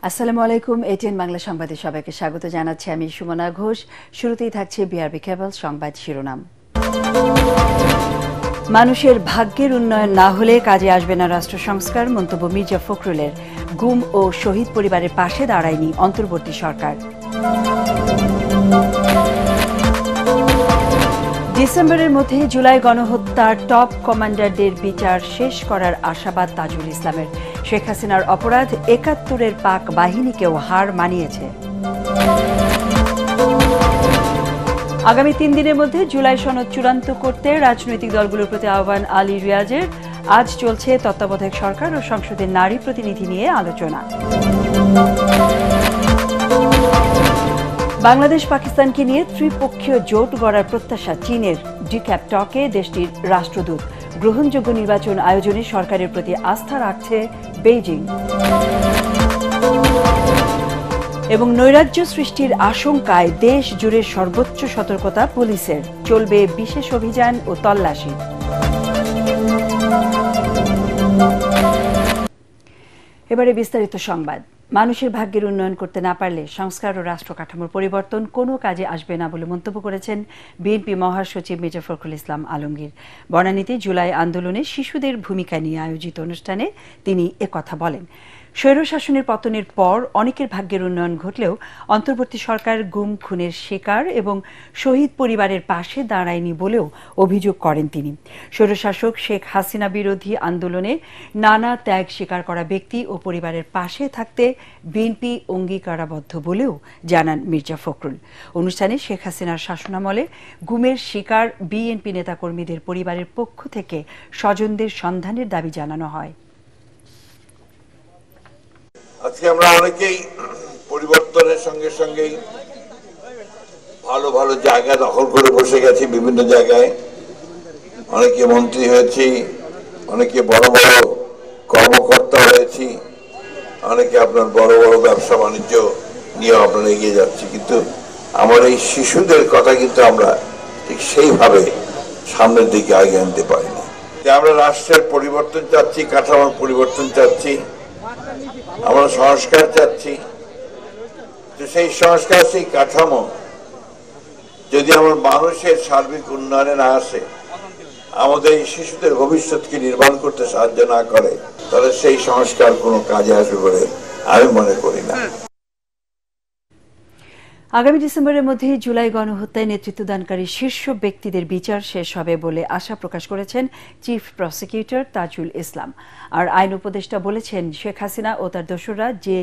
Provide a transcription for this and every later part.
আসসালামু আলাইকুম। এটিএন বাংলা সংবাদে সবাইকে স্বাগত জানাচ্ছি আমি সুমনা ঘোষ। শুরুতেই থাকছে বিআরবি কেবল সংবাদ শিরোনাম। মানুষের ভাগ্যের উন্নয়ন না হলে কাজে আসবে না রাষ্ট্র সংস্কার, মন্তব্য মির্জা ফখরুলের। গুম ও শহীদ পরিবারের পাশে দাঁড়ায়নি অন্তর্বর্তী সরকার। ডিসেম্বরের মধ্যে জুলাই গণহত্যার টপ কমান্ডারদের বিচার শেষ করার আশাবাদ তাজুল ইসলামের। শেখ হাসিনার অপরাধ ৭১-এর পাক বাহিনীকেও হার মানিয়েছে। আগামী ৩ দিনের মধ্যে জুলাই সনদ চূড়ান্ত করতে রাজনৈতিক দলগুলোর প্রতি আহ্বান আলী রিয়াজের। আজ চলছে তত্ত্বাবধায়ক সরকার ও সংসদের নারী প্রতিনিধি নিয়ে আলোচনা। বাংলাদেশ পাকিস্তানকে নিয়ে ত্রিপক্ষীয় জোট গড়ার প্রত্যাশা চীনের। ডিক্যাপ টকে দেশটির রাষ্ট্রদূত। গ্রহণযোগ্য নির্বাচন আয়োজনে সরকারের প্রতি আস্থা রাখছে বেইজিং। এবং নৈরাজ্য সৃষ্টির আশঙ্কায় দেশ জুড়ে সর্বোচ্চ সতর্কতা পুলিশের। চলবে বিশেষ অভিযান ও তল্লাশি। এবারে বিস্তারিত সংবাদ। মানুষের ভাগ্যের উন্নয়ন করতে না পারলে সংস্কার ও রাষ্ট্র কাঠামোর পরিবর্তন কোনো কাজে আসবে না বলে মন্তব্য করেছেন বিএনপি মহাসচিব মির্জা ফখরুল ইসলাম আলমগীর। বনানীতে জুলাই আন্দোলনে শিশুদের ভূমিকা নিয়ে আয়োজিত অনুষ্ঠানে তিনি একথা বলেন। স্বৈরশাসনের পতনের পর অনেকের ভাগ্যের উন্নয়ন ঘটলেও অন্তর্বর্তী সরকার গুম খুনের শিকার এবং শহীদ পরিবারের পাশে দাঁড়ায়নি বলেও অভিযোগ করেন তিনি। স্বৈরশাসক শেখ হাসিনা বিরোধী আন্দোলনে নানা ত্যাগ স্বীকার করা ব্যক্তি ও পরিবারের পাশে থাকতে বিএনপি অঙ্গীকারাবদ্ধ বলেও জানান মির্জা ফখরুল। অনুষ্ঠানে শেখ হাসিনার শাসনামলে গুমের শিকার বিএনপি নেতাকর্মীদের পরিবারের পক্ষ থেকে স্বজনদের সন্ধানের দাবি জানানো হয়। আজকে আমরা অনেকেই পরিবর্তনের সঙ্গে সঙ্গেই ভালো ভালো জায়গা দখল করে বসে গেছি। বিভিন্ন জায়গায় অনেকে মন্ত্রী হয়েছি, অনেকে বড় বড় কর্মকর্তা হয়েছি, অনেকে আপনার বড় বড় ব্যবসা বাণিজ্য নিয়ে আপনারা এগিয়ে যাচ্ছি। কিন্তু আমার এই শিশুদের কথা কিন্তু আমরা ঠিক সেইভাবে সামনের দিকে এগিয়ে আনতে পারিনি। আমরা রাষ্ট্রের পরিবর্তন চাচ্ছি, কাঠামোর পরিবর্তন চাচ্ছি, আমরা সংস্কার চাচ্ছি। তো সেই সংস্কার, সেই কাঠামো যদি আমার মানুষের সার্বিক উন্নয়নে না আসে, আমাদের এই শিশুদের ভবিষ্যৎকে নির্মাণ করতে সাহায্য না করে, তাহলে সেই সংস্কার কোনো কাজে আসবে বলে আমি মনে করি না। আগামী ডিসেম্বরের মধ্যে জুলাই গণহত্যায় নেতৃত্বদানকারী শীর্ষ ব্যক্তিদের বিচার শেষ হবে বলে আশা প্রকাশ করেছেন চিফ প্রসিকিউটর তাজুল ইসলাম। আর আইন উপদেষ্টা বলেছেন, শেখ হাসিনা ও তার দোসররা যে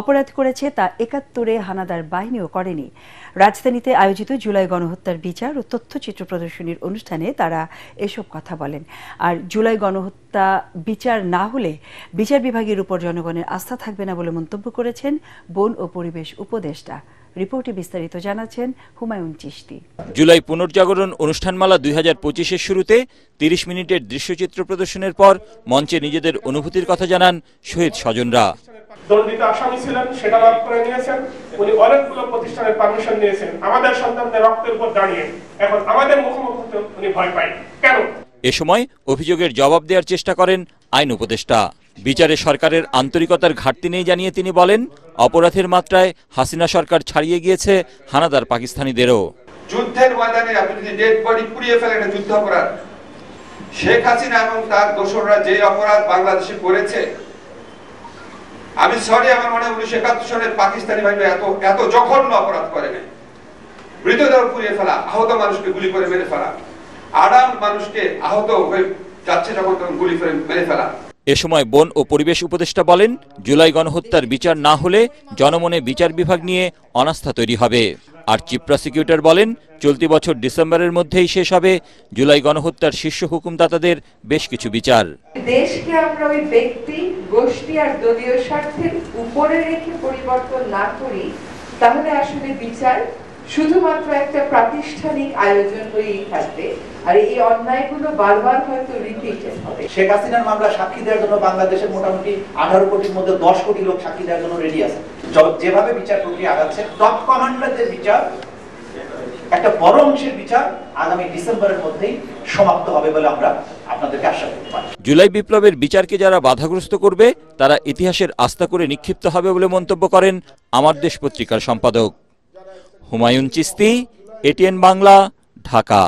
অপরাধ করেছে তা ৭১-এ হানাদার বাহিনীও করেনি। রাজধানীতে আয়োজিত জুলাই গণহত্যার বিচার ও তথ্যচিত্র প্রদর্শনীর অনুষ্ঠানে তারা এসব কথা বলেন। আর জুলাই গণহত্যা বিচার না হলে বিচার বিভাগের উপর জনগণের আস্থা থাকবে না বলে মন্তব্য করেছেন বন ও পরিবেশ উপদেষ্টা। রিপোর্টে বিস্তারিত জানাচ্ছেন হুমায়ুন চিশতি। জুলাই পুনর্জাগরণ অনুষ্ঠানমালা ২০২৫-এর শুরুতে ৩০ মিনিটের দৃশ্যচিত্র প্রদর্শনের পর মঞ্চে নিজেদের অনুভূতির কথা জানান শহীদ স্বজনরা। দণ্ডিত আসামি ছিলেন, সেটা লাভ করে নিয়েছেন। উনি অনেকগুলো প্রতিষ্ঠানের পারমিশন নিয়েছেন আমাদের সন্তানদের রক্তের উপর দাঁড়িয়ে। এখন আমাদের মুখোমুখি হতে উনি ভয় পায় কেন? এ সময় অভিযোগের জবাব দেওয়ার চেষ্টা করেন আইন উপদেষ্টা। বিচারে সরকারের আন্তরিকতার ঘাটতি নেই জানিয়ে তিনি বলেন, অপরাধের মাত্রায় হাসিনা সরকার ছাড়িয়ে গিয়েছে হানাদার পাকিস্তানিদেরও। যুদ্ধের ময়দানে আপনি যদি ডেড বডি পুড়িয়ে ফেলেন, এটা যুদ্ধ অপরাধ। শেখ হাসিনা এবং তার দোসররা যে অপরাধ বাংলাদেশে করেছে, আমি সরি, আমার মনে হয় 1971 সালের পাকিস্তানি বাহিনী এত জঘন্য অপরাধ করে নাই। মৃতদেহ পুড়িয়ে ফেলা, আহত মানুষকে গুলি করে মেরে ফেলা, আড়াল মানুষকে আহত হয়ে যাচ্ছে যখন তখন গুলি করে মেরে ফেলা। এ সময় বন ও পরিবেশ উপদেষ্টা বলেন, জুলাই গণহত্যার বিচার না হলে জনমনে বিচার বিভাগ নিয়ে অনাস্থা তৈরি হবে। আর চিফ প্রসিকিউটর বলেন, চলতি বছর ডিসেম্বরের মধ্যেই শেষ হবে জুলাই গণহত্যার শীর্ষ হুকুমদাতাদের বেশ কিছু বিচার। দেশকে আমরা ওই ব্যক্তি, গোষ্ঠী আর দলীয় স্বার্থের উপরে রেখে পরিবর্তন না করি, তাহলে আসলে বিচার শুধুমাত্র একটা প্রাতিষ্ঠানিক আয়োজন হয়েই থাকবে, আর এই অন্যায়গুলো বারবার হয়তো রিপিটেড হবে। শেখ হাসিনার মামলা সাক্ষী দেওয়ার জন্য বাংলাদেশের মোটামুটি 18 কোটির মধ্যে 10 কোটি লোক সাক্ষী দেওয়ার জন্য রেডি আছে। যেভাবে বিচার প্রক্রিয়া আগাচ্ছে, টপ কমান্ডারদের বিচার একটা বড় অংশের বিচার আগামী ডিসেম্বরের মধ্যেই সমাপ্ত হবে বলে আমরা আপনাদেরকে আশা করতে পারি। জুলাই বিপ্লবের বিচারকে যারা বাধাগ্রস্ত করবে তারা ইতিহাসের আস্থা করে নিক্ষিপ্ত হবে বলে মন্তব্য করেন আমার দেশ পত্রিকার সম্পাদক হুমায়ুন চিস্তি, এটিএন বাংলা, ঢাকা।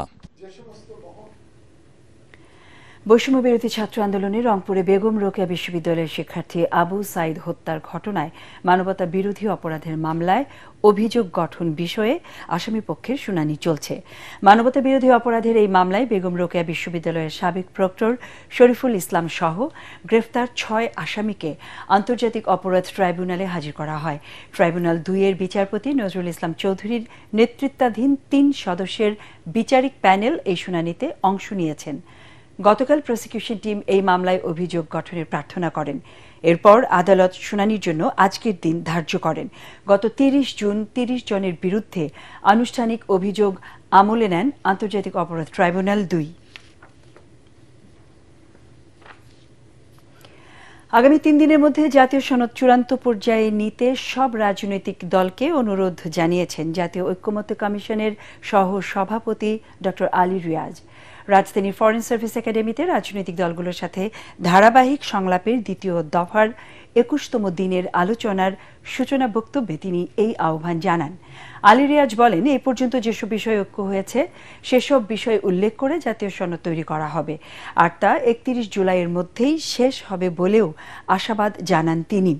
বৈষম্য বিরোধী ছাত্র আন্দোলনে রংপুরে বেগম রোকেয়া বিশ্ববিদ্যালয়ের শিক্ষার্থী আবু সাইদ হত্যার ঘটনায় মানবতা বিরোধী অপরাধের মামলায় অভিযোগ গঠন বিষয়ে আসামি পক্ষের শুনানি চলছে। মানবতা বিরোধী অপরাধের এই মামলায় বেগম রোকেয়া বিশ্ববিদ্যালয়ের সাবেক প্রক্টর শরীফুল ইসলাম সহ গ্রেফতার ৬ আসামিকে আন্তর্জাতিক অপরাধ ট্রাইব্যুনালে হাজির করা হয়। ট্রাইব্যুনাল ২ এর বিচারপতি নজরুল ইসলাম চৌধুরীর নেতৃত্বাধীন ৩ সদস্যের বিচারিক প্যানেল এই শুনানিতে অংশ নিয়েছেন। গতকাল প্রসিকিউশন টিম এই মামলায় অভিযোগ গঠনের প্রার্থনা করেন। এরপর আদালত শুনানির জন্য আজকের দিন ধার্য করেন। গত ৩০ জুন ৩০ জনের বিরুদ্ধে আনুষ্ঠানিক অভিযোগ আমলে নেন আন্তর্জাতিক অপরাধ ট্রাইব্যুনাল ২। আগামী ৩ দিনের মধ্যে জাতীয় সনদ চূড়ান্ত পর্যায়ে নিতে সব রাজনৈতিক দলকে অনুরোধ জানিয়েছেন জাতীয় ঐক্যমত্য কমিশনের সহ সভাপতি ড আলী রিয়াজ। রাজধানীর ফরেন সার্ভিস একাডেমিতে রাজনৈতিক দলগুলোর সাথে ধারাবাহিক সংলাপের দ্বিতীয় দফার ২১তম দিনের আলোচনার সূচনা বক্তব্যে তিনি এই আহ্বান জানান। আলী রিয়াজ বলেন, এ পর্যন্ত যেসব বিষয়ে ঐক্য হয়েছে সেসব বিষয় উল্লেখ করে জাতীয় সনদ তৈরি করা হবে, আর তা ৩১ জুলাইয়ের মধ্যেই শেষ হবে বলেও আশাবাদ জানান তিনি।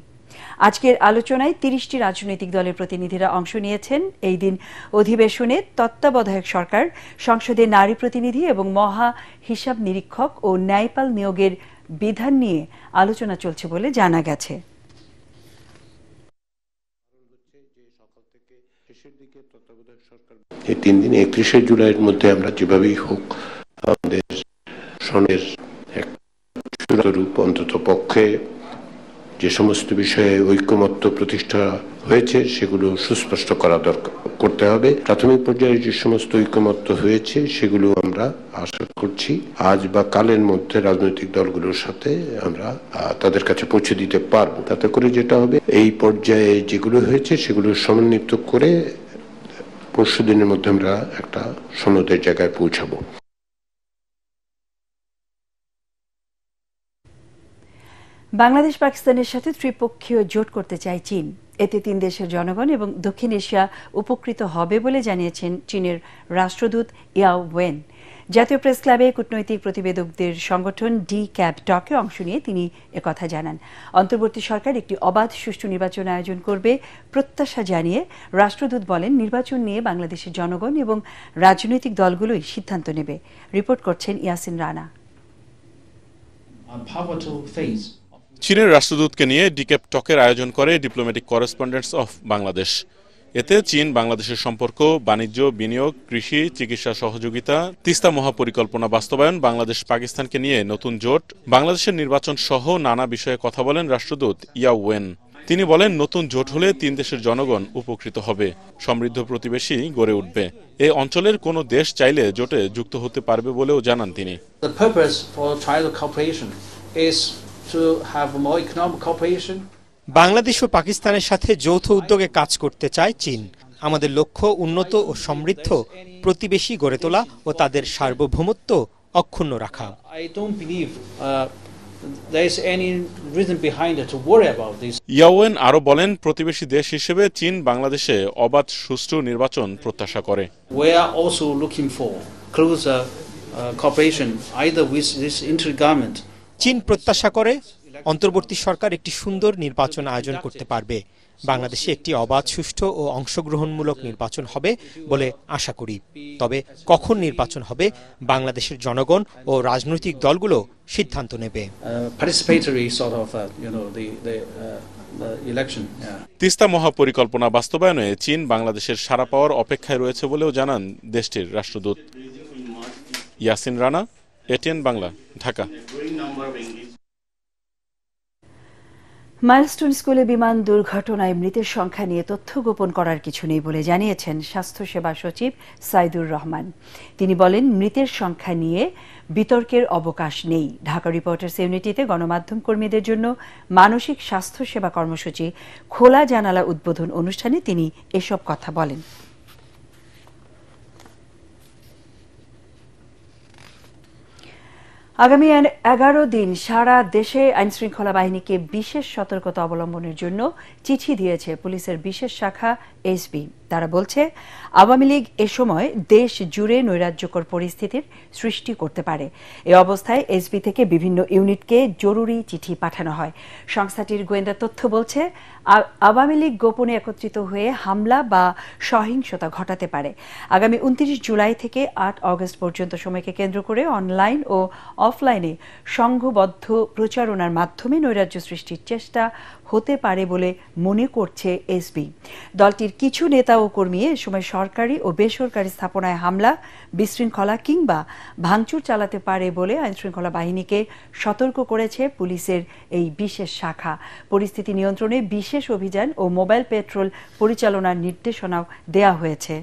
আজকের আলোচনায় ৩০টি রাজনৈতিক দলের প্রতিনিধিরা অংশ নিয়েছেন। এই দিন অধিবেশনে তত্ত্বাবধায়ক সরকার, সংসদে নারী প্রতিনিধি এবং মহা হিসাব নিরীক্ষক ও ন্যায়পাল নিয়োগের বিধান নিয়ে আলোচনা চলছে বলে জানা গেছে। এই ৩ দিন ৩১শে জুলাইয়ের মধ্যে আমরা যেভাবেই হোক আমাদের সনের এক চূড়ান্ত রূপ অন্তত পক্ষে যে সমস্ত বিষয়ে ঐক্যমত্য প্রতিষ্ঠা হয়েছে সেগুলো সুস্পষ্ট করা দরকার করতে হবে। প্রাথমিক পর্যায়ে যে সমস্ত ঐক্যমত্য হয়েছে সেগুলো আমরা আশা করছি আজ বা কালের মধ্যে রাজনৈতিক দলগুলোর সাথে আমরা তাদের কাছে পৌঁছে দিতে পারবো। তাতে করে যেটা হবে, এই পর্যায়ে যেগুলো হয়েছে সেগুলো সমন্বিত করে পরশুদিনের মধ্যে আমরা একটা সনদের জায়গায় পৌঁছাবো। বাংলাদেশ পাকিস্তানের সাথে ত্রিপক্ষীয় জোট করতে চায় চীন। এতে ৩ দেশের জনগণ এবং দক্ষিণ এশিয়া উপকৃত হবে বলে জানিয়েছেন চীনের রাষ্ট্রদূত ইয়াও ওয়েন। জাতীয় প্রেস ক্লাবে কূটনৈতিক প্রতিবেদকদের সংগঠন ডি-ক্যাব টকে অংশ নিয়ে তিনি একথা জানান। অন্তর্বর্তী সরকার একটি অবাধ সুষ্ঠু নির্বাচন আয়োজন করবে প্রত্যাশা জানিয়ে রাষ্ট্রদূত বলেন, নির্বাচন নিয়ে বাংলাদেশের জনগণ এবং রাজনৈতিক দলগুলোই সিদ্ধান্ত নেবে। রিপোর্ট করছেন ইয়াসিন রানা। চীনের রাষ্ট্রদূতকে নিয়ে ডি-ক্যাব টকের আয়োজন করে ডিপ্লোম্যাটিক করেসপন্ডেন্টস অফ বাংলাদেশ। এতে চীন বাংলাদেশের সম্পর্ক, বাণিজ্য, বিনিয়োগ, কৃষি, চিকিৎসা সহযোগিতা, তিস্তা মহাপরিকল্পনা বাস্তবায়ন, বাংলাদেশ পাকিস্তানকে নিয়ে নতুন জোট, বাংলাদেশের নির্বাচন সহ নানা বিষয়ে কথা বলেন রাষ্ট্রদূত ইয়াও ওয়েন। তিনি বলেন, নতুন জোট হলে ৩ দেশের জনগণ উপকৃত হবে, সমৃদ্ধ প্রতিবেশী গড়ে উঠবে। এই অঞ্চলের কোনো দেশ চাইলে জোটে যুক্ত হতে পারবে বলেও জানান তিনি। বাংলাদেশ ও পাকিস্তানের সাথে যৌথ উদ্যোগে কাজ করতে চায় চীন। আমাদের লক্ষ্য উন্নত ও সমৃদ্ধ প্রতিবেশী গড়ে তোলা ও তাদের সার্বভৌমত্ব অক্ষুণ্ণ রাখা। ইয়াওয়েন আরো বলেন, প্রতিবেশী দেশ হিসেবে চীন বাংলাদেশে অবাধ সুষ্ঠু নির্বাচন প্রত্যাশা করে। চীন প্রত্যাশা করে অন্তর্বর্তী সরকার একটি সুন্দর নির্বাচন আয়োজন করতে পারবে। বাংলাদেশে একটি অবাধ, সুষ্ঠু ও অংশগ্রহণমূলক নির্বাচন হবে বলে আশা করি। তবে কখন নির্বাচন হবে বাংলাদেশের জনগণ ও রাজনৈতিক দলগুলো সিদ্ধান্ত নেবে। তিস্তা মহাপরিকল্পনা বাস্তবায়নে চীন বাংলাদেশের সাড়া পাওয়ার অপেক্ষায় রয়েছে বলেও জানান দেশটির রাষ্ট্রদূত। ইয়াসিন রানা, এটিএন বাংলা, ঢাকা। মাইলস্টোন স্কুলে বিমান দুর্ঘটনায় মৃতের সংখ্যা নিয়ে তথ্য গোপন করার কিছু নেই বলে জানিয়েছেন স্বাস্থ্যসেবা সচিব সাইদুর রহমান। তিনি বলেন, মৃতের সংখ্যা নিয়ে বিতর্কের অবকাশ নেই। ঢাকা রিপোর্টার্স ইউনিটিতে গণমাধ্যম কর্মীদের জন্য মানসিক স্বাস্থ্যসেবা কর্মসূচি খোলা জানালা উদ্বোধন অনুষ্ঠানে তিনি এসব কথা বলেন। আগামী 11 দিন সারা দেশে আইনশৃঙ্খলা বাহিনীকে বিশেষ সতর্কতা অবলম্বনের জন্য চিঠি দিয়েছে পুলিশের বিশেষ শাখা এসবি। তারা বলছে, আওয়ামী লীগ এ সময় দেশ জুড়ে নৈরাজ্যকর পরিস্থিতির সৃষ্টি করতে পারে। এ অবস্থায় এসবি থেকে বিভিন্ন ইউনিটকে জরুরি চিঠি পাঠানো হয়। সংস্থাটির গোয়েন্দা তথ্য বলছে, আওয়ামী লীগ গোপনে একত্রিত হয়ে হামলা বা সহিংসতা ঘটাতে পারে। আগামী 29 জুলাই থেকে 8 অগস্ট পর্যন্ত সময়কে কেন্দ্র করে অনলাইন ও অফলাইনে সংঘবদ্ধ প্রচারণার মাধ্যমে নৈরাজ্য সৃষ্টির চেষ্টা হতে পারে বলে মনে করছে এসবি। দলটির কিছু নেতা ও কর্মী এ সময় সরকারি ও বেসরকারি স্থাপনায় হামলা, বিশৃঙ্খলা কিংবা ভাঙচুর চালাতে পারে বলে আইনশৃঙ্খলা বাহিনীকে সতর্ক করেছে পুলিশের এই বিশেষ শাখা। পরিস্থিতি নিয়ন্ত্রণে বিশেষ অভিযান ও মোবাইল পেট্রোল পরিচালনার নির্দেশনাও দেয়া হয়েছে।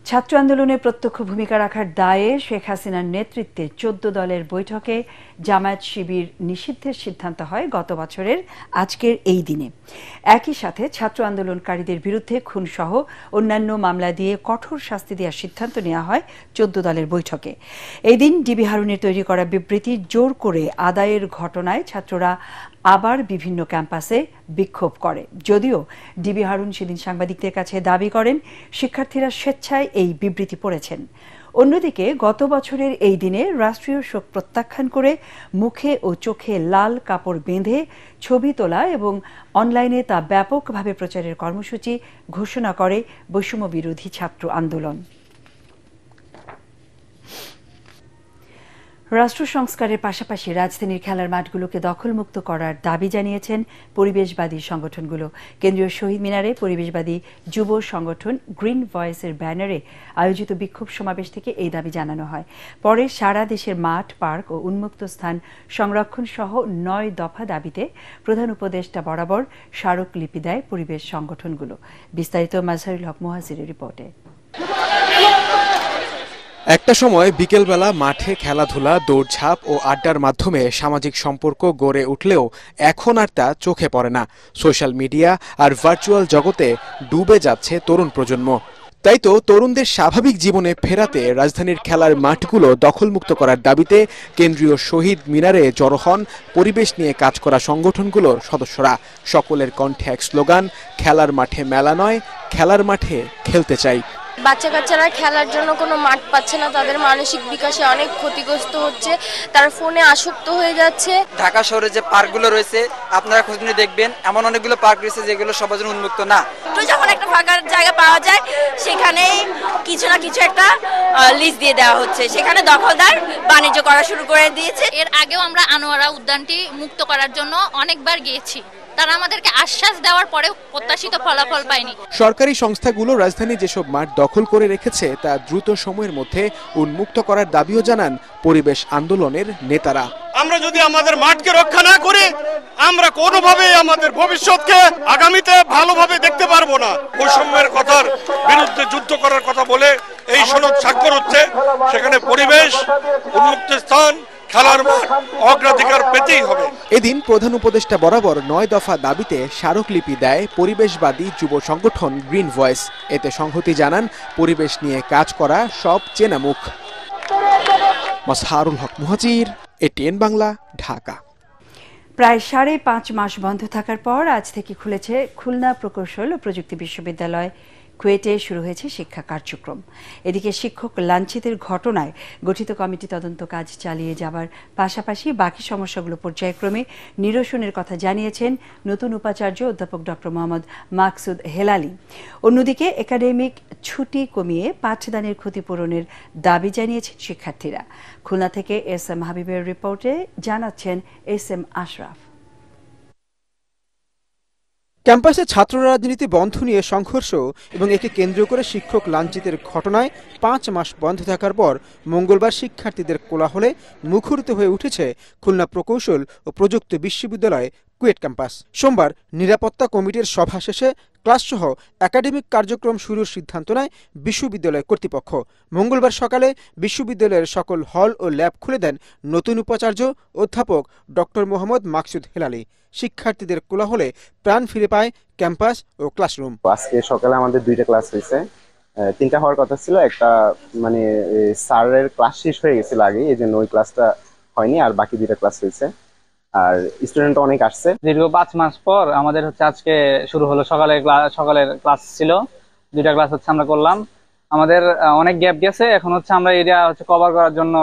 ছাত্র আন্দোলনে প্রত্যক্ষ ভূমিকা রাখার দায়ে শেখ হাসিনার নেতৃত্বে 14 দলের বৈঠকে জামায়াত শিবির নিষিদ্ধের সিদ্ধান্ত হয় গত বছরের আজকের এই দিনে। একই সাথে ছাত্র আন্দোলনকারীদের বিরুদ্ধে খুনসহ অন্যান্য মামলা দিয়ে কঠোর শাস্তি দেওয়ার সিদ্ধান্ত নেওয়া হয় 14 দলের বৈঠকে। এই দিন ডিবি হারুনের তৈরি করা বিবৃতি জোর করে আদায়ের ঘটনায় ছাত্ররা আবার বিভিন্ন ক্যাম্পাসে বিক্ষোভ করে। যদিও ডিবি হারুন সেদিন সাংবাদিকদের কাছে দাবি করেন, শিক্ষার্থীরা স্বেচ্ছায় এই বিবৃতি পড়েছেন। অন্যদিকে গত বছরের এই দিনে রাষ্ট্রীয় শোক প্রত্যাখ্যান করে মুখে ও চোখে লাল কাপড় বেঁধে ছবি তোলা এবং অনলাইনে তা ব্যাপকভাবে প্রচারের কর্মসূচি ঘোষণা করে বৈষম্য বিরোধী ছাত্র আন্দোলন। রাষ্ট্র সংস্কারের পাশাপাশি রাজধানীর খেলার মাঠগুলোকে দখলমুক্ত করার দাবি জানিয়েছেন পরিবেশবাদী সংগঠনগুলো। কেন্দ্রীয় শহীদ মিনারে পরিবেশবাদী যুব সংগঠন গ্রিন ভয়েসের ব্যানারে আয়োজিত বিক্ষোভ সমাবেশ থেকে এই দাবি জানানো হয়। পরে সারা দেশের মাঠ, পার্ক ও উন্মুক্ত স্থান সংরক্ষণ সহ 9 দফা দাবিতে প্রধান উপদেষ্টা বরাবর স্মারকলিপি দেয় পরিবেশ সংগঠনগুলো। বিস্তারিত মাজহারুল হক মুহাজিরের রিপোর্টে। একটা সময় বিকেলবেলা মাঠে খেলাধুলা, দৌড়ঝাঁপ ও আড্ডার মাধ্যমে সামাজিক সম্পর্ক গড়ে উঠলেও এখন আর তা চোখে পড়ে না। সোশ্যাল মিডিয়া আর ভার্চুয়াল জগতে ডুবে যাচ্ছে তরুণ প্রজন্ম। তাই তো তরুণদের স্বাভাবিক জীবনে ফেরাতে রাজধানীর খেলার মাঠগুলো দখলমুক্ত করার দাবিতে কেন্দ্রীয় শহীদ মিনারে জড়ো হন পরিবেশ নিয়ে কাজ করা সংগঠনগুলোর সদস্যরা। সকলের কণ্ঠে এক স্লোগান, খেলার মাঠে মেলা নয়, খেলার মাঠে খেলতে চাই। বাচ্চা কাচ্চারা খেলার জন্য কোনো মাঠ পাচ্ছে না, তাদের মানসিক বিকাশে অনেক ক্ষতিগ্রস্ত হচ্ছে, তারা ফোনে আসক্ত হয়ে যাচ্ছে। ঢাকা শহরে যে পার্কগুলো রয়েছে আপনারা খোঁজ নিয়ে দেখবেন, এমন অনেকগুলো পার্ক রয়েছে যেগুলো সবার জন্য উন্মুক্ত না। তো যখন একটা ফাঁকা জায়গা পাওয়া যায় সেখানে কিছু না কিছু একটা লিস্ট দিয়ে দেওয়া হচ্ছে, সেখানে দখলদার বাণিজ্য করা শুরু করে দিয়েছে। এর আগেও আমরা আনোয়ারা উদ্যানটি মুক্ত করার জন্য অনেকবার গিয়েছি, তারা আমাদেরকে আশ্বাস দেওয়ার পরেও প্রত্যাশিত ফলাফল পায়নি। সরকারি সংস্থাগুলো রাজধানী যেসব মাঠ দখল করে রেখেছে তা দ্রুত সময়ের মধ্যে উন্মুক্ত করার দাবিও জানান পরিবেশ আন্দোলনের নেতারা। আমরা যদি আমাদের মাঠকে রক্ষা না করি, আমরা কোনোভাবে আমাদের ভবিষ্যৎকে আগামীতে ভালোভাবে দেখতে পারবো না। বৈষম্যের কথার বিরুদ্ধে যুদ্ধ করার কথা বলে এই সনদ স্বাক্ষর হচ্ছে, সেখানে পরিবেশ, উন্মুক্ত স্থান, খেলার মাঠ অগ্রাধিকার পেতেই হবে। এদিন প্রধান উপদেষ্টা বরাবর 9 দফা দাবিতে স্মারকলিপি দেয় পরিবেশবাদী যুব সংগঠন গ্রিন ভয়েস। এতে সংহতি জানান পরিবেশ নিয়ে কাজ করা সব চেনা মুখ। মাজহারুল হক মুহাজির, এটিএন বাংলা, ঢাকা। প্রায় 5.5 মাস বন্ধ থাকার পর আজ থেকে খুলেছে খুলনা প্রকৌশল ও প্রযুক্তি বিশ্ববিদ্যালয়। কুয়েটে শুরু হয়েছে শিক্ষা কার্যক্রম। এদিকে শিক্ষক লাঞ্ছিতের ঘটনায় গঠিত কমিটি তদন্ত কাজ চালিয়ে যাবার পাশাপাশি বাকি সমস্যাগুলো পর্যায়ক্রমে নিরসনের কথা জানিয়েছেন নতুন উপাচার্য অধ্যাপক ডক্টর মোহাম্মদ মাকসুদ হেলালি। অন্যদিকে একাডেমিক ছুটি কমিয়ে পাঠদানের ক্ষতিপূরণের দাবি জানিয়েছেন শিক্ষার্থীরা। খুলনা থেকে এস এম হাবিবের রিপোর্টে জানাচ্ছেন এস এম আশরাফ। ক্যাম্পাসে ছাত্র রাজনীতি বন্ধ নিয়ে সংঘর্ষ এবং একে কেন্দ্র করে শিক্ষক লাঞ্ছিতের ঘটনায় 5 মাস বন্ধ থাকার পর মঙ্গলবার শিক্ষার্থীদের কোলাহলে মুখরিত হয়ে উঠেছে খুলনা প্রকৌশল ও প্রযুক্তি বিশ্ববিদ্যালয় কুয়েট ক্যাম্পাস। সোমবার নিরাপত্তা কমিটির সভা শেষে ক্লাসসহ একাডেমিক কার্যক্রম শুরুর সিদ্ধান্ত নেয় বিশ্ববিদ্যালয় কর্তৃপক্ষ। মঙ্গলবার সকালে বিশ্ববিদ্যালয়ের সকল হল ও ল্যাব খুলে দেন নতুন উপাচার্য অধ্যাপক ডক্টর মোহাম্মদ মাকসুদ হেলালি। শিক্ষার্থীদের কোলাহলে প্রাণ ফিরে পায় ক্যাম্পাস ও ক্লাসরুম। আজকে সকালে আমাদের 2টা ক্লাস হয়েছে, 3টা হওয়ার কথা ছিল, একটা মানে স্যারের ক্লাস শেষ হয়ে গেছিল আগে, এই জন্য ওই ক্লাসটা হয়নি, আর বাকি 2টা ক্লাস হয়েছে। আর স্টুডেন্ট অনেক আসছে। দীর্ঘ 5 মাস পর আমাদের হচ্ছে আজকে শুরু হলো। সকালের ক্লাস ছিল, 2টা ক্লাস হচ্ছে আমরা করলাম। আমাদের অনেক গ্যাপ গেছে, এখন হচ্ছে আমরা এরিয়া হচ্ছে কভার করার জন্য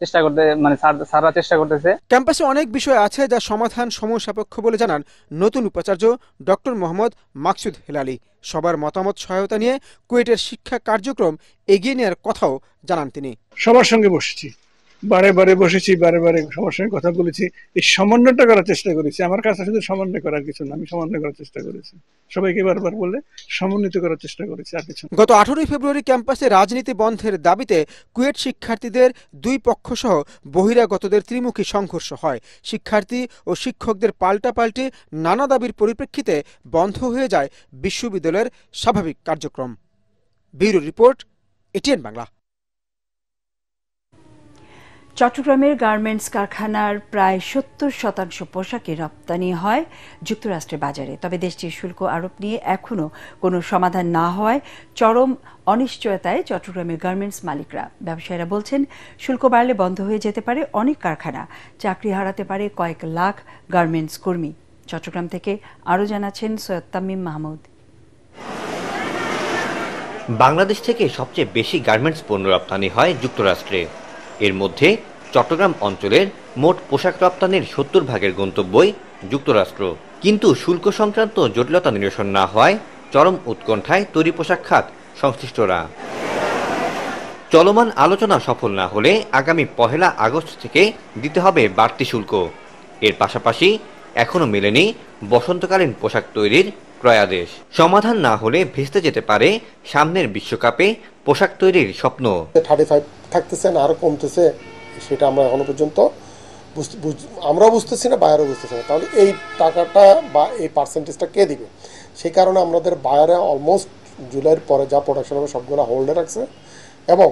চেষ্টা করতে, মানে স্যাররা চেষ্টা করতেছে। ক্যাম্পাসে অনেক বিষয় আছে যা সমাধান সময় সাপেক্ষ বলে জানান নতুন উপাচার্য ডক্টর মোহাম্মদ মাকসুদ হেলালি। সবার মতামত সহায়তা নিয়ে কুয়েটের শিক্ষা কার্যক্রম এগিয়ে নেওয়ার কথাও জানান তিনি। সবার সঙ্গে বসেছি, বারে বসেছি, বারে সবার সঙ্গে কথা বলেছি, এই সমন্বয়টা করার চেষ্টা করেছি। আমার কাছে শুধু সমন্বয় করার কিছু না, আমি সমন্বয় করার চেষ্টা করেছি, সবাইকে বারবার বলে সমন্বিত করার চেষ্টা করেছি, আর কিছু। গত 18 ফেব্রুয়ারি ক্যাম্পাসে রাজনীতি বন্ধের দাবিতে কুয়েট শিক্ষার্থীদের দুই পক্ষ সহ বহিরাগতদের ত্রিমুখী সংঘর্ষ হয়। শিক্ষার্থী ও শিক্ষকদের পাল্টাপাল্টি নানা দাবির পরিপ্রেক্ষিতে বন্ধ হয়ে যায় বিশ্ববিদ্যালয়ের স্বাভাবিক কার্যক্রম। Bureau report, ATN Bangla. চট্টগ্রামের গার্মেন্টস কারখানার প্রায় 70% পোশাকে রপ্তানি হয় যুক্তরাষ্ট্রের বাজারে। তবে দেশটির শুল্ক আরোপ নিয়ে এখনও কোনো সমাধান না হওয়ায় চরম অনিশ্চয়তায় চট্টগ্রামের গার্মেন্টস মালিকরা। ব্যবসায়ীরা বলছেন, শুল্ক বাড়লে বন্ধ হয়ে যেতে পারে অনেক কারখানা, চাকরি হারাতে পারে কয়েক লাখ গার্মেন্টস কর্মী। চট্টগ্রাম থেকে আরও জানাচ্ছেন সৈয়দ তামিম মাহমুদ। বাংলাদেশ থেকে সবচেয়ে বেশি গার্মেন্টস পণ্য রপ্তানি হয় যুক্তরাষ্ট্রে। এর মধ্যে চট্টগ্রাম অঞ্চলের মোট পোশাক রপ্তানির 70% গন্তব্যই যুক্তরাষ্ট্র। কিন্তু শুল্ক সংক্রান্ত জটিলতা নিরসন না হওয়ায় চরম উৎকণ্ঠায় তৈরি পোশাক খাত সংশ্লিষ্টরা। চলমান আলোচনা সফল না হলে আগামী 1 আগস্ট থেকে দিতে হবে বাড়তি শুল্ক। এর পাশাপাশি এখনো মেলেনি বসন্তকালীন পোশাক তৈরির ক্রয়াদেশ। সমাধান না হলে ভেস্তে যেতে পারে সামনের বিশ্বকাপে পোশাক তৈরির স্বপ্ন। 35 থাকতেছে না আরো কমতেছে, সেটা আমরা এখনো পর্যন্ত আমরাও বুঝতেছি না, বায়ারও বুঝতেছি না। তাহলে এই টাকাটা বা এই পার্সেন্টেজটা কে দিবে? সেই কারণে আমাদের বায়ারে অলমোস্ট জুলাইয়ের পরে যা প্রোডাকশন হবে সবগুলো হোল্ডে রাখছে, এবং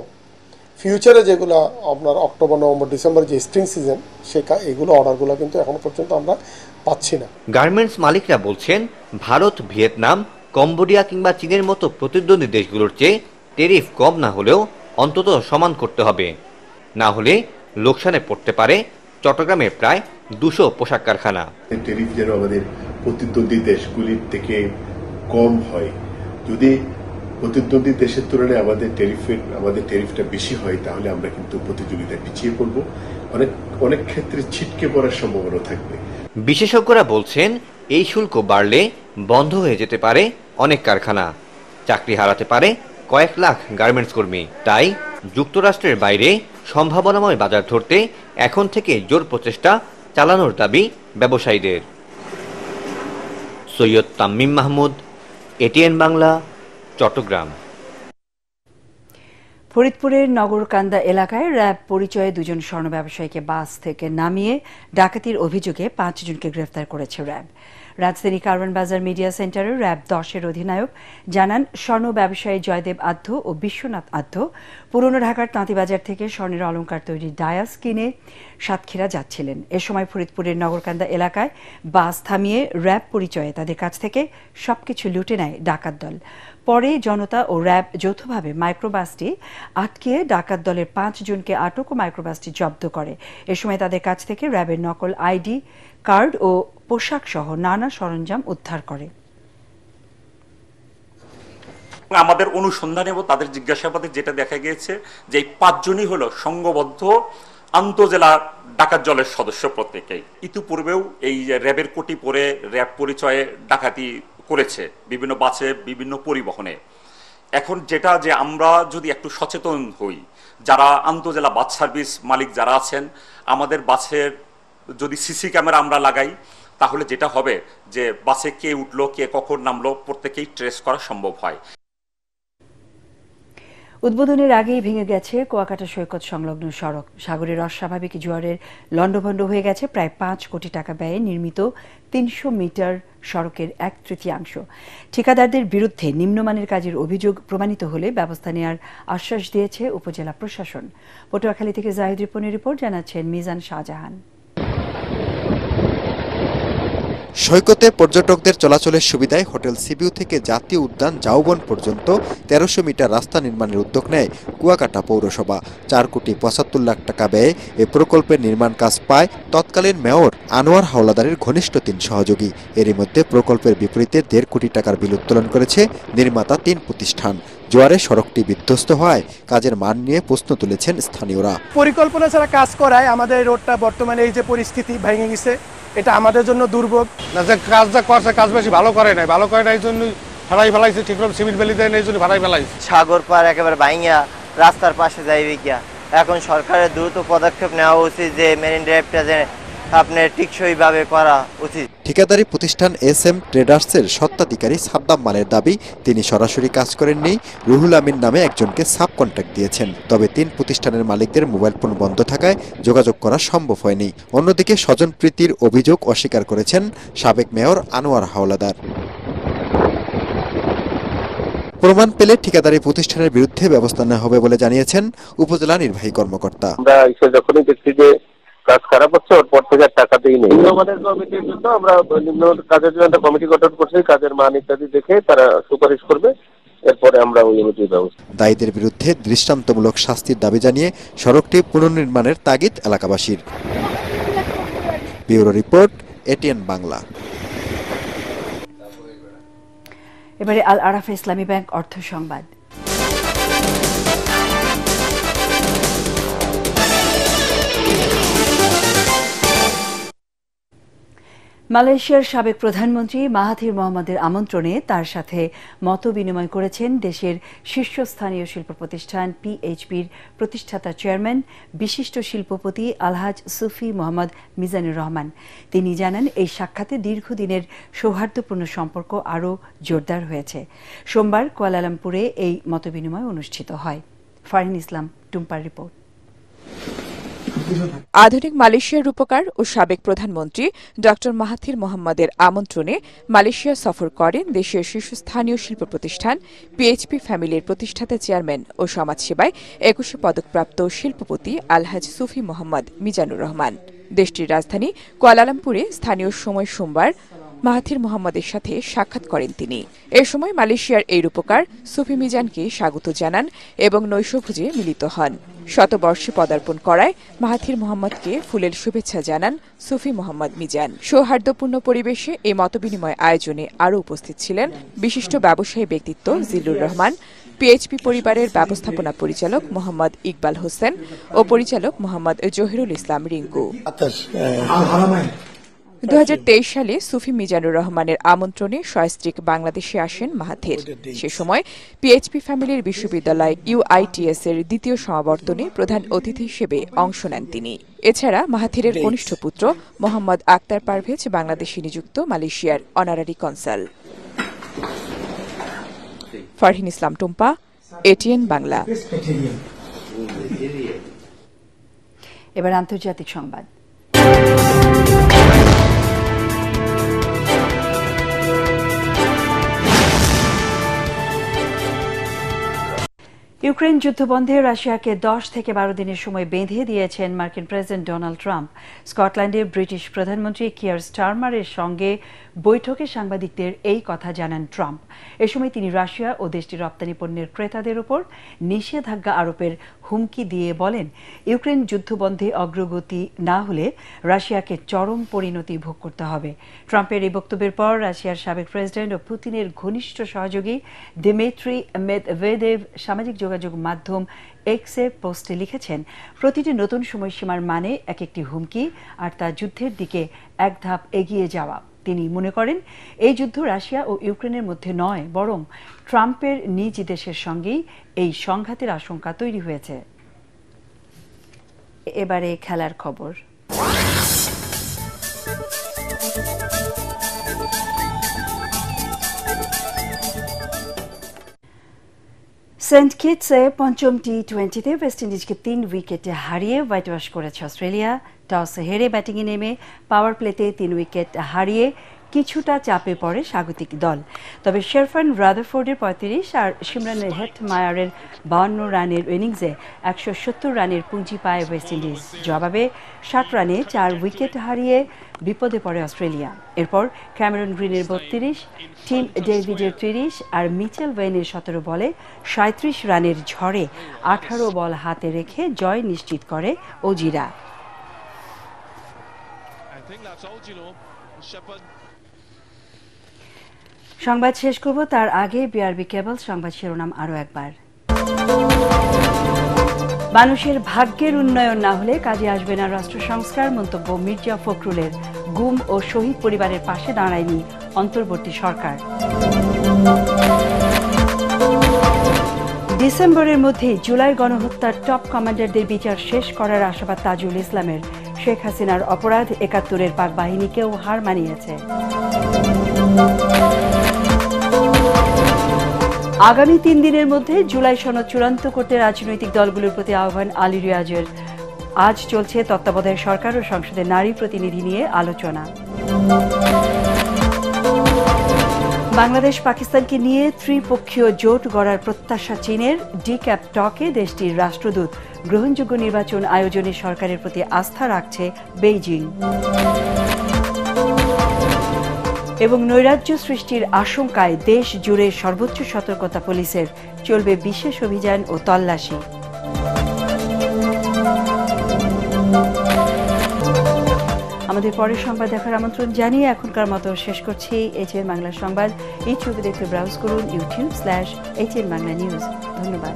ফিউচারে যেগুলো আপনার অক্টোবর, নভেম্বর, ডিসেম্বর যে স্প্রিং সিজন, এগুলো অর্ডারগুলো কিন্তু এখনো পর্যন্ত আমরা পাচ্ছি না। গার্মেন্টস মালিকরা বলছেন, ভারত, ভিয়েতনাম, কম্বোডিয়া কিংবা চীনের মতো প্রতিদ্বন্দ্বী দেশগুলোর চেয়ে ট্যারিফ কম না হলেও অন্তত সমান করতে হবে, না হলে লোকসানে পড়তে পারে চট্টগ্রামের প্রায় 200 পোশাক কারখানা। ট্যারিফ যেন আমাদের প্রতিদ্বন্দ্বী দেশগুলির থেকে কম হয়। যদি প্রতিদ্বন্দ্বী দেশের তুলনায় আমাদের ট্যারিফটা বেশি হয়, তাহলে আমরা কিন্তু প্রতিযোগিতায় পিছিয়ে পড়ব, অনেক ক্ষেত্রে ছিটকে পড়ার সম্ভাবনা থাকবে। বিশেষজ্ঞরা বলছেন, এই শুল্ক বাড়লে বন্ধ হয়ে যেতে পারে অনেক কারখানা, চাকরি হারাতে পারে কয়েক লাখ গার্মেন্টস কর্মী। তাই যুক্তরাষ্ট্রের বাইরে সম্ভাবনাময় বাজার ধরতে এখন থেকে জোর প্রচেষ্টা চালানোর দাবি ব্যবসায়ীদের। সৈয়দ তামিম মাহমুদ, এটিএন বাংলা, চট্টগ্রাম। ফরিদপুরের নগরকান্দা এলাকায় র্যাব পরিচয়ে 2জন স্বর্ণ ব্যবসায়ীকে বাস থেকে নামিয়ে ডাকাতির অভিযোগে 5 জনকে গ্রেফতার করেছে র্যাব। রাজধানী কারওয়ান বাজার মিডিয়া সেন্টারের র্যাব 10-এর অধিনায়ক জানান, স্বর্ণ ব্যবসায়ী জয়দেব আধ্য ও বিশ্বনাথ আধ্য পুরনো ঢাকার তাঁতিবাজার থেকে স্বর্ণের অলংকার তৈরির ডায়াস কিনে সাতক্ষীরা যাচ্ছিলেন। এ সময় ফরিদপুরের নগরকান্দা এলাকায় বাস থামিয়ে র্যাব পরিচয়ে তাদের কাছ থেকে সবকিছু লুটে নেয় ডাকাত দল। পরে জনতা ও র্যাব যৌথভাবে মাইক্রোবাসটি আটকে ডাকাত দলের 5 জনকে আটক ও মাইক্রোবাসটি জব্দ করে। এ সময় তাদের কাছ থেকে র্যাবের নকল আইডি কার্ড ও পোশাক সহ নানা সরঞ্জাম উদ্ধার করে। আমাদের অনুসন্ধানে এবং তাদের জিজ্ঞাসাবাদে যেটা দেখা গিয়েছে যে এই 5 জনই হলো সংঘবদ্ধ আন্তজেলা ডাকাত দলের সদস্য প্রত্যেকেই। ইতিপূর্বেও এই র্যাবের কোটি পরে র্যাব পরিচয়ে ডাকাতি করেছে বিভিন্ন বাসে, বিভিন্ন পরিবহনে। এখন যেটা যে আমরা যদি একটু সচেতন হই, যারা আন্তজেলা বাস সার্ভিস মালিক যারা আছেন, আমাদের বাসের যদি সিসি ক্যামেরা আমরা লাগাই, তাহলে যেটা হবে যে বাসে কে উঠলো, কে কখন নামলো, প্রত্যেকেই ট্রেস করা সম্ভব হয়। উদ্বোধনের আগেই ভেঙে গেছে কুয়াকাটা সৈকত সংলগ্ন সড়ক। সাগরের অস্বাভাবিক জোয়ারের লণ্ডভণ্ড হয়ে গেছে প্রায় 5 কোটি টাকা ব্যয়ে নির্মিত 300 মিটার সড়কের 1/3 ঠিকাদারদের বিরুদ্ধে নিম্নমানের কাজের অভিযোগ প্রমাণিত হলে ব্যবস্থা নেওয়ার আশ্বাস দিয়েছে উপজেলা প্রশাসন। পটুয়াখালী থেকে জাহিদ রিপনের রিপোর্ট, জানাচ্ছেন মিজান শাহজাহান। সৈকতে পর্যটকদের চলাচলের সুবিধায় হোটেল সিবিউ থেকে জাতীয় উদ্যান জাউবন পর্যন্ত ১৩০০ মিটার রাস্তা নির্মাণের উদ্যোগ নেয় কুয়াকাটা পৌরসভা। ৪ কোটি ৭৫ লাখ টাকা ব্যয়ে এ প্রকল্পের নির্মাণ কাজ পায় তৎকালীন মেয়র আনোয়ার হাওলাদারের ঘনিষ্ঠ ৩ সহযোগী। এরই মধ্যে প্রকল্পের বিপরীতে ১.৫ কোটি টাকার বিল উত্তোলন করেছে নির্মাতা ৩ প্রতিষ্ঠান। জোয়ারে সড়কটি বিধ্বস্ত হওয়ায় কাজের মান নিয়ে প্রশ্ন তুলেছেন স্থানীয়রা। পরিকল্পনা ছাড়া কাজ করায় আমাদের রোডটা বর্তমানে এই যে পরিস্থিতি ভেঙে গেছে, এটা আমাদের জন্য দুর্ভোগ। না যে কাজটা করছে কাজ বেশি ভালো করে নাই এই জন্য ভাড়াই ফেলাইছে, ঠিকভাবে সিমেন্ট বেলি দেয় না এই জন্য ভাড়াই ফেলাইছে। সাগর পার একেবারে ভাঙিয়া রাস্তার পাশে যাইবে গিয়া। এখন সরকারের দ্রুত পদক্ষেপ নেওয়া উচিত যে মেরিন ড্রাইভটা যে আপনার টিকসইভাবে করা উচিত। ঠিকাদারি প্রতিষ্ঠান SM ট্রেডার্সের স্বত্বাধিকারী সাদ্দাম মালের দাবি, তিনি সরাসরি কাজ করেননি, রুহুল আমিন নামে একজনকে সাব কন্ট্রাক্ট দিয়েছেন। তবে ৩ প্রতিষ্ঠানের মালিকদের মোবাইল ফোন বন্ধ থাকায় যোগাযোগ করা সম্ভব হয়নি। অন্যদিকে স্বজনপ্রীতির অভিযোগ অস্বীকার করেছেন সাবেক মেয়র আনোয়ার হাওলাদার। প্রমাণ পেলে ঠিকাদারি প্রতিষ্ঠানের বিরুদ্ধে ব্যবস্থা নেওয়া হবে বলে জানিয়েছেন উপজেলা নির্বাহী কর্মকর্তা। আমরা যখনই দেখছি যে কাজ খারাপ হচ্ছে ওর পর থেকে টাকা দিই নেই। আমাদের কমিটির জন্য আমরা নিম্ন কাজের জন্য কমিটি গঠন করছি, কাজের মান ইত্যাদি দেখে তারা সুপারিশ করবে, এরপরে আমরা ওই অনুযায়ী ব্যবস্থা। দায়ীদের বিরুদ্ধে দৃষ্টান্তমূলক শাস্তির দাবি জানিয়ে সড়কটি পুনর্নির্মাণের তাগিদ এলাকাবাসীর। Bureau report, ATN Bangla. এবারে আল আরাফা ইসলামী ব্যাংক অর্থ সংবাদ। মালয়েশিয়ার সাবেক প্রধানমন্ত্রী মাহাথির মোহাম্মদের আমন্ত্রণে তার সাথে মত বিনিময় করেছেন দেশের শীর্ষস্থানীয় শিল্প প্রতিষ্ঠান PHPর প্রতিষ্ঠাতা চেয়ারম্যান বিশিষ্ট শিল্পপতি আলহাজ সুফি মোহাম্মদ মিজানুর রহমান। তিনি জানান, এই সাক্ষাতে দীর্ঘদিনের সৌহার্দ্যপূর্ণ সম্পর্ক আরও জোরদার হয়েছে। সোমবার কুয়ালালামপুরে এই মতবিনিময় অনুষ্ঠিত হয়। ফারহিন ইসলাম টুম্পার রিপোর্ট। আধুনিক মালয়েশিয়ার রূপকার ও সাবেক প্রধানমন্ত্রী ড মাহাথির মোহাম্মদের আমন্ত্রণে মালয়েশিয়া সফর করেন দেশের শীর্ষস্থানীয় শিল্প প্রতিষ্ঠান PHP ফ্যামিলির প্রতিষ্ঠাতা চেয়ারম্যান ও সমাজসেবায় 21 পদকপ্রাপ্ত শিল্পপতি আলহাজ সুফি মোহাম্মদ মিজানুর রহমান। দেশটির রাজধানী কুয়ালালামপুরে স্থানীয় সময় সোমবার মাহাথির মোহাম্মদের সাথে সাক্ষাৎ করেন তিনি। এ সময় মালয়েশিয়ার এই রূপকার সুফি মিজানকে স্বাগত জানান এবং নৈশভোজে মিলিত হন। শতবর্ষে পদার্পণ করায় মাহাথির মোহাম্মদকে ফুলেল শুভেচ্ছা জানান সুফি মোহাম্মদ মিজান। সৌহার্দ্যপূর্ণ পরিবেশে এই মতবিনিময় আয়োজনে আরও উপস্থিত ছিলেন বিশিষ্ট ব্যবসায়ী ব্যক্তিত্ব জিল্লুর রহমান, PHP পরিবারের ব্যবস্থাপনা পরিচালক মোহাম্মদ ইকবাল হোসেন ও পরিচালক মোহাম্মদ জহিরুল ইসলাম রিঙ্কু। 2023 সালে সুফি মিজানুর রহমানের আমন্ত্রণে সস্ত্রীক বাংলাদেশে আসেন মাহাথির। সে সময় PHP ফ্যামিলির বিশ্ববিদ্যালয় UITS এর দ্বিতীয় সমাবর্তনে প্রধান অতিথি হিসেবে অংশ নেন তিনি। এছাড়া মাহাথিরের কনিষ্ঠ পুত্র মোহাম্মদ আক্তার পারভেজ বাংলাদেশে নিযুক্ত মালয়েশিয়ার অনারারি কনসাল। ফারহিন ইসলাম টুম্পা, ATN বাংলা। এবার আন্তর্জাতিক সংবাদ। ইউক্রেন যুদ্ধবন্ধে রাশিয়াকে 10 থেকে 12 দিনের সময় বেঁধে দিয়েছেন মার্কিন প্রেসিডেন্ট ডোনাল্ড ট্রাম্প। স্কটল্যান্ডে ব্রিটিশ প্রধানমন্ত্রী কিয়ার স্টারমারের সঙ্গে বৈঠকে সাংবাদিকদের এই কথা জানান ট্রাম্প। এ সময় তিনি রাশিয়া ও দেশটির রপ্তানি পণ্যের ক্রেতাদের ওপর নিষেধাজ্ঞা আরোপের হুমকি দিয়ে বলেন, ইউক্রেন যুদ্ধবন্ধে অগ্রগতি না হলে রাশিয়াকে চরম পরিণতি ভোগ করতে হবে। ট্রাম্পের এই বক্তব্যের পর রাশিয়ার সাবেক প্রেসিডেন্ট ও পুতিনের ঘনিষ্ঠ সহযোগী দিমিত্রি মেদভেদেভ সামাজিক যোগাযোগ মাধ্যম এক্সে পোস্টে লিখেছেন, প্রতিটি নতুন সময়সীমার মানে এক একটি হুমকি আর তা যুদ্ধের দিকে এক ধাপ এগিয়ে যাওয়া। তিনি মনে করেন, এই যুদ্ধ রাশিয়া ও ইউক্রেনের মধ্যে নয়, বরং ট্রাম্পের নিজ দেশের সঙ্গেই এই সংঘাতের আশঙ্কা তৈরি হয়েছে। এবারে খেলার খবর। সেন্ট কিটসে পঞ্চম টি20তে ওয়েস্ট ইন্ডিজকে 3 উইকেটে হারিয়ে হোয়াইট ওয়াশ করেছে অস্ট্রেলিয়া। টসে হেরে ব্যাটিংয়ে নেমে পাওয়ার প্লেতে 3 উইকেট হারিয়ে কিছুটা চাপে পড়ে স্বাগতিক দল। তবে শেরফান রাদারফোর্ডের ৩৫ আর সিমরানের হেটমায়ারের ৫২ রানের ইনিংসে ১৭০ রানের পুঁজি পায় ওয়েস্ট ইন্ডিজ। জবাবে ৬০ রানে ৪ উইকেট হারিয়ে বিপদে পড়ে অস্ট্রেলিয়া। এরপর ক্যামেরন গ্রিনের ৩২, টিম ডেভিডের ৩০ আর মিচেল ওয়েনের ১৭ বলে ৩৭ রানের ঝড়ে ১৮ বল হাতে রেখে জয় নিশ্চিত করে অজিরা। সংবাদ শেষ করব, তার আগে বিআরবি কেবল সংবাদ শিরোনাম আরও একবার। মানুষের ভাগ্যের উন্নয়ন না হলে কাজে আসবে না রাষ্ট্র সংস্কার, মন্তব্য মির্জা ফখরুলের। গুম ও শহীদ পরিবারের পাশে দাঁড়ায়নি অন্তর্বর্তী সরকার। ডিসেম্বরের মধ্যে জুলাই গণহত্যার টপ কমান্ডারদের বিচার শেষ করার আশাবাদ তাজুল ইসলামের। শেখ হাসিনার অপরাধ ৭১-এর পাক বাহিনীকেও হার মানিয়েছে। আগামী ৩ দিনের মধ্যে জুলাই সনদ চূড়ান্ত করতে রাজনৈতিক দলগুলোর প্রতি আহ্বান আলী রিয়াজের। আজ চলছে তত্ত্বাবধায়ক সরকার ও সংসদের নারী প্রতিনিধি নিয়ে আলোচনা। বাংলাদেশ পাকিস্তানকে নিয়ে ত্রিপক্ষীয় জোট গড়ার প্রত্যাশা চীনের। ডিক্যাপ টকে দেশটির রাষ্ট্রদূত। গ্রহণযোগ্য নির্বাচন আয়োজনে সরকারের প্রতি আস্থা রাখছে বেইজিং। এবং নৈরাজ্য সৃষ্টির আশঙ্কায় দেশ জুড়ে সর্বোচ্চ সতর্কতা পুলিশের। চলবে বিশেষ অভিযান ও তল্লাশি। আমাদের পরের সংবাদ দেখার আমন্ত্রণ জানিয়ে এখনকার মতো শেষ করছি এটিএন বাংলা সংবাদ। ইউটিউবে দেখতে ব্রাউজ করুন youtube/HN Bangla News। ধন্যবাদ।